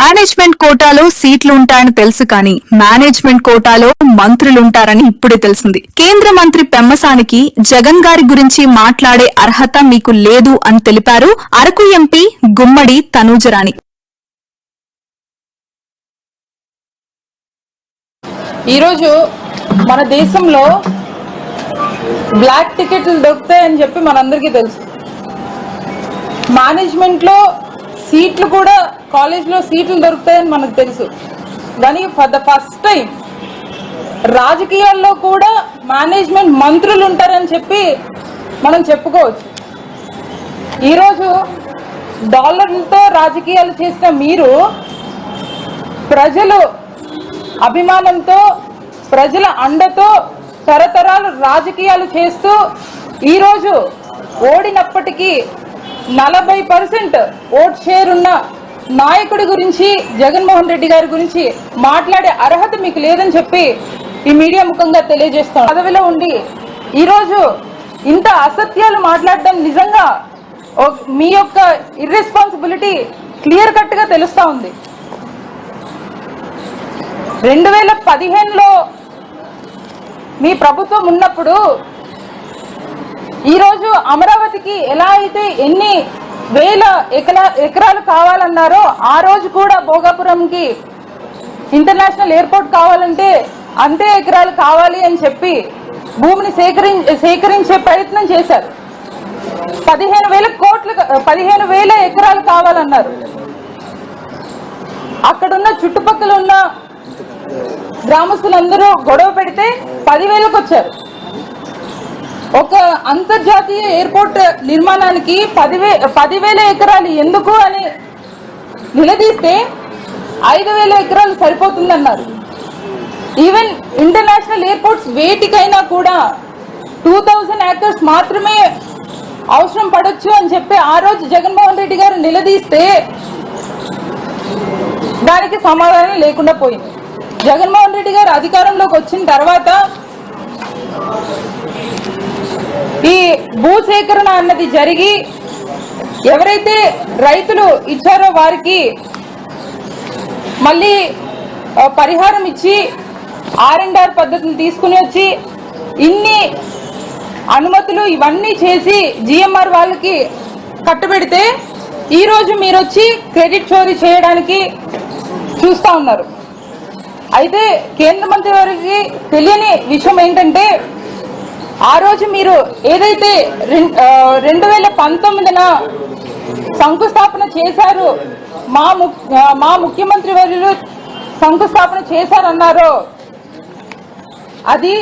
Management కోటాలో సీట్లు ఉంటాయని తెలుసు కానీ మేనేజ్మెంట్ కోటాలో మంత్రులుంటారని ఇప్పుడే తెలిసింది. కేంద్ర మంత్రి పెమ్మసానికి జగన్ గారి గురించి మాట్లాడే అర్హత మీకు లేదు అని తెలిపారు అరకు ఎంపీ గుమ్మడి తనూజరాణి. ఈరోజు మన దేశంలో బ్లాక్ టికెట్లు దొరుకుతాయని చెప్పి మనందరికీ తెలుసు. మేనేజ్మెంట్లో సీట్లు కూడా కాలేజ్లో సీట్లు దొరుకుతాయని మనకు తెలుసు. కానీ ఫర్ ద ఫస్ట్ టైం రాజకీయాల్లో కూడా మేనేజ్మెంట్ మంత్రులు ఉంటారని చెప్పి మనం చెప్పుకోవచ్చు. ఈరోజు డాలర్లతో రాజకీయాలు చేసిన మీరు ప్రజలు అభిమానంతో ప్రజల అండతో తరతరాలు రాజకీయాలు చేస్తూ ఈరోజు ఓడినప్పటికీ 40% ఓట్ షేర్ ఉన్న నాయకుడి గురించి జగన్మోహన్ రెడ్డి గారి గురించి మాట్లాడే అర్హత మీకు లేదని చెప్పి ఈ మీడియా ముఖంగా తెలియజేస్తాం. పదవిలో ఉండి ఈరోజు ఇంత అసత్యాలు మాట్లాడడం నిజంగా మీ యొక్క ఇర్రెస్పాన్సిబిలిటీ క్లియర్ కట్ గా తెలుస్తా ఉంది. 2015లో మీ ప్రభుత్వం ఉన్నప్పుడు ఈరోజు అమరావతికి ఎలా అయితే ఎన్ని వేల ఎకరాలు కావాలన్నారో ఆ రోజు కూడా భోగాపురంకి ఇంటర్నేషనల్ ఎయిర్పోర్ట్ కావాలంటే అంతే ఎకరాలు కావాలి అని చెప్పి భూమిని సేకరించే ప్రయత్నం చేశారు. 15,000 ఎకరాలు కావాలన్నారు. అక్కడున్న చుట్టుపక్కల ఉన్న గ్రామస్తులందరూ గొడవ పెడితే 10,000కు వచ్చారు. ఒక అంతర్జాతీయ ఎయిర్పోర్ట్ నిర్మాణానికి 10,000 ఎకరాలు ఎందుకు అని నిలదీస్తే 5,000 ఎకరాలు సరిపోతుందన్నారు. ఈవెన్ ఇంటర్నేషనల్ ఎయిర్పోర్ట్స్ వేటికైనా కూడా 2,000 ఏకర్స్ మాత్రమే అవసరం పడొచ్చు అని చెప్పి ఆ రోజు జగన్మోహన్ రెడ్డి గారు నిలదీస్తే దానికి సమాధానం లేకుండా పోయింది. జగన్మోహన్ రెడ్డి గారు అధికారంలోకి వచ్చిన తర్వాత ఈ భూసేకరణ అన్నది జరిగి ఎవరైతే రైతులు ఇచ్చారో వారికి మళ్ళీ పరిహారం ఇచ్చి R&R పద్ధతిని తీసుకుని వచ్చి ఇన్ని అనుమతులు ఇవన్నీ చేసి GMR వాళ్ళకి కట్టబెడితే ఈరోజు మీరు వచ్చి క్రెడిట్ చోరీ చేయడానికి చూస్తా ఉన్నారు. అయితే కేంద్ర మంత్రి వారికి తెలియని విషయం ఏంటంటే ఆ రోజు మీరు ఏదైతే 2019న శంకుస్థాపన చేశారు, మా ముఖ్యమంత్రి వర్యులు శంకుస్థాపన చేశారన్నారో అది